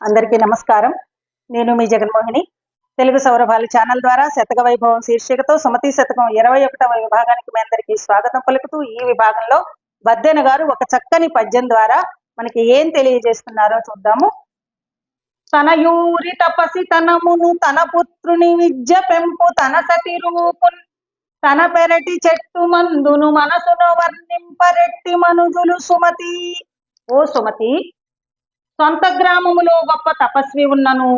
అందరికీ నమస్కారం. నేను మీ జగన్మోహిని. తెలుగు సౌరభాలు ఛానల్ ద్వారా శతక వైభవం శీర్షికతో సుమతి శతకం 21వ విభాగానికి మీ అందరికీ స్వాగతం పలుకుతూ, ఈ విభాగంలో బద్దెన గారు ఒక చక్కని పద్యం ద్వారా మనకి ఏం తెలియజేస్తున్నారో చూద్దాము. తనయూరి తపసి తనమును తన పుత్రుని విద్య పెంపు తన సతి రూపున్ తన పెరటి చెట్టు మందును మనసును వర్ణింపరెట్టి మనుజులు సుమతి. ఓ సుమతి, సొంత గ్రామములో గొప్ప తపస్వి ఉన్నను,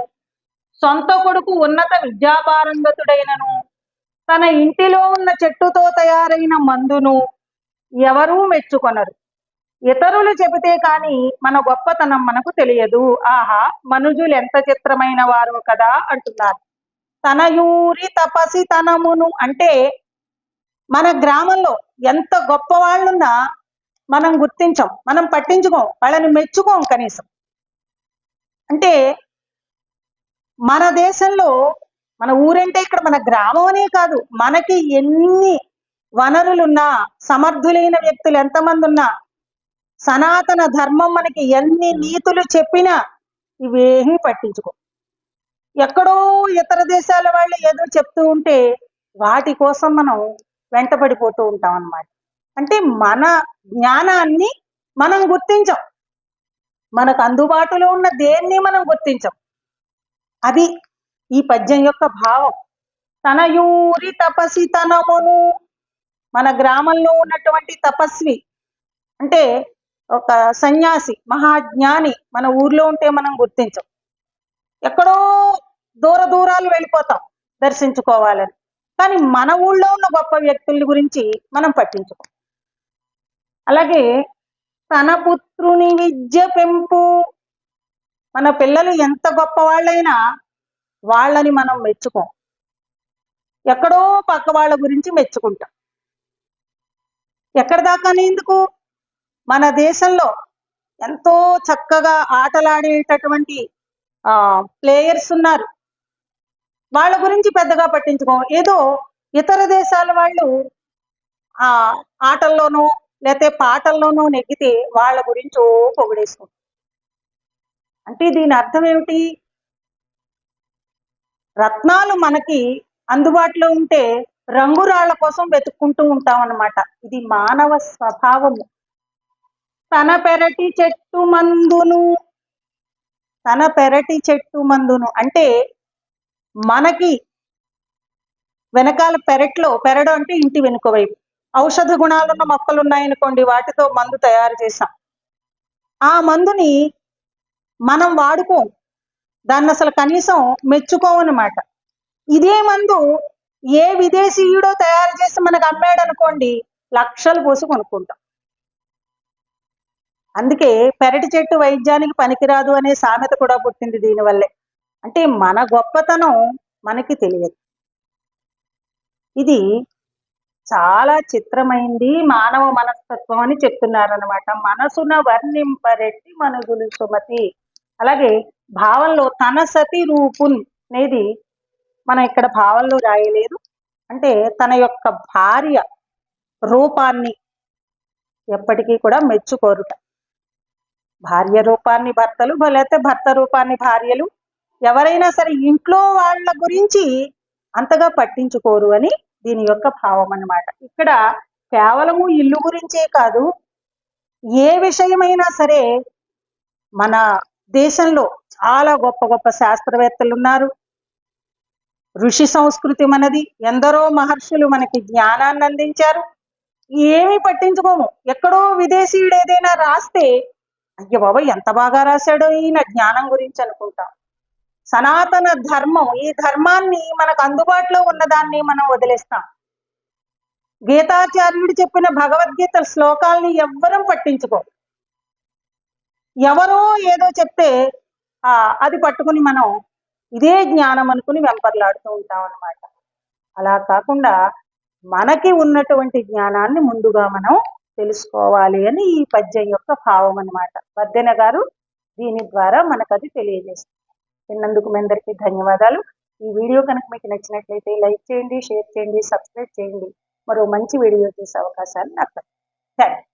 సొంత కొడుకు ఉన్నత విద్యాపారంగతుడైనను, తన ఇంటిలో ఉన్న చెట్టుతో తయారైన మందును ఎవరూ మెచ్చుకొనరు. ఇతరులు చెబితే కాని మన గొప్పతనం మనకు తెలియదు. ఆహా, మనుజులు ఎంత చిత్రమైన వారు కదా అంటున్నారు. తనయూరి తపసి తనమును అంటే మన గ్రామంలో ఎంత గొప్ప వాళ్ళున్నా మనం గుర్తించం, మనం పట్టించుకోం, వాళ్ళని మెచ్చుకోం కనీసం. అంటే మన దేశంలో, మన ఊరంటే ఇక్కడ మన గ్రామం అనే కాదు, మనకి ఎన్ని వనరులున్నా, సమర్థులైన వ్యక్తులు ఎంతమంది ఉన్నా, సనాతన ధర్మం మనకి ఎన్ని నీతులు చెప్పినా ఇవేమీ పట్టించుకో. ఎక్కడో ఇతర దేశాల వాళ్ళు ఏదో చెప్తూ ఉంటే వాటి కోసం మనం వెంటపడిపోతూ ఉంటాం అన్నమాట. అంటే మన జ్ఞానాన్ని మనం గుర్తించం, మనకు అందుబాటులో ఉన్న దేన్ని మనం గుర్తించం. అది ఈ పద్యం యొక్క భావం. తనయూరి తపసి తనమును, మన గ్రామంలో ఉన్నటువంటి తపస్వి అంటే ఒక సన్యాసి, మహాజ్ఞాని మన ఊర్లో ఉంటే మనం గుర్తించం. ఎక్కడో దూర దూరాలు వెళ్ళిపోతాం దర్శించుకోవాలని, కానీ మన ఊళ్ళో ఉన్న గొప్ప వ్యక్తుల గురించి మనం పట్టించుకోం. అలాగే తన పుత్రుని విద్య పెంపు, మన పిల్లలు ఎంత గొప్ప వాళ్ళైనా వాళ్ళని మనం మెచ్చుకోం, ఎక్కడో పక్క వాళ్ళ గురించి మెచ్చుకుంటాం. ఎక్కడ దాకానే ఎందుకు, మన దేశంలో ఎంతో చక్కగా ఆటలాడేటటువంటి ప్లేయర్స్ ఉన్నారు, వాళ్ళ గురించి పెద్దగా పట్టించుకోం. ఏదో ఇతర దేశాల వాళ్ళు ఆ ఆటల్లోనూ లేకపోతే పాటల్లోనూ నెగ్గితే వాళ్ళ గురించి పొగిడేసుకుంటాం. అంటే దీని అర్థం ఏమిటి? రత్నాలు మనకి అందుబాటులో ఉంటే రంగురాళ్ల కోసం వెతుక్కుంటూ ఉంటాం అన్నమాట. ఇది మానవ స్వభావము. తన పెరటి చెట్టు మందును, తన పెరటి చెట్టు మందును అంటే మనకి వెనకాల పెరట్లో, పెరడు అంటే ఇంటి వెనుక వైపు ఔషధ గుణాలున్న మొక్కలు ఉన్నాయనుకోండి, వాటితో మందు తయారు చేసాం. ఆ మందుని మనం వాడుకోం, దాన్ని అసలు కనీసం మెచ్చుకోమన్నమాట. ఇదే మందు ఏ విదేశీయుడో తయారు చేసి మనకు అమ్మాడు అనుకోండి, లక్షలు పోసి కొనుక్కుంటాం. అందుకే పెరటి చెట్టు వైద్యానికి పనికిరాదు అనే సామెత కూడా పుట్టింది దీనివల్లే. అంటే మన గొప్పతనం మనకి తెలియదు. ఇది చాలా చిత్రమైంది మానవ మనస్తత్వం అని చెప్తున్నారనమాట. మనసున వర్ణింపరెట్టి మనుజులు సుమతి. అలాగే భావంలో తన సతి రూపున్ అనేది మనం ఇక్కడ భావంలో రాయలేదు. అంటే తన యొక్క భార్య రూపాన్ని ఎప్పటికీ కూడా మెచ్చుకోరుట. భార్య రూపాన్ని భర్తలు, లేకపోతే భర్త రూపాన్ని భార్యలు, ఎవరైనా సరే ఇంట్లో వాళ్ళ గురించి అంతగా పట్టించుకోరు అని దీని యొక్క భావం అన్నమాట. ఇక్కడ కేవలము ఇల్లు గురించే కాదు, ఏ విషయమైనా సరే మన దేశంలో చాలా గొప్ప గొప్ప శాస్త్రవేత్తలు ఉన్నారు, ఋషి సంస్కృతి మనది, ఎందరో మహర్షులు మనకి జ్ఞానాన్ని అందించారు. ఏమీ పట్టించుకోము. ఎక్కడో విదేశీయుడు ఏదైనా రాస్తే అయ్య బాబా ఎంత బాగా రాశాడో ఈయన జ్ఞానం గురించి అనుకుంటాం. సనాతన ధర్మం, ఈ ధర్మాన్ని మనకు అందుబాటులో ఉన్నదాన్ని మనం వదిలేస్తాం. గీతాచార్యుడు చెప్పిన భగవద్గీత శ్లోకాలని ఎవ్వరం పట్టించుకో. ఎవరో ఏదో చెప్తే అది పట్టుకుని మనం ఇదే జ్ఞానం అనుకుని వెంపర్లాడుతూ ఉంటాం అన్నమాట. అలా కాకుండా మనకి ఉన్నటువంటి జ్ఞానాన్ని ముందుగా మనం తెలుసుకోవాలి అని ఈ పద్యం యొక్క భావం అన్నమాట. బద్దెన గారు దీని ద్వారా మనకు అది తెలియజేస్తారు. విన్నందుకు మీ అందరికీ ధన్యవాదాలు. ఈ వీడియో కనుక మీకు నచ్చినట్లయితే లైక్ చేయండి, షేర్ చేయండి, సబ్స్క్రైబ్ చేయండి. మరో మంచి వీడియో చేసే అవకాశాన్ని నాకు. Thank you.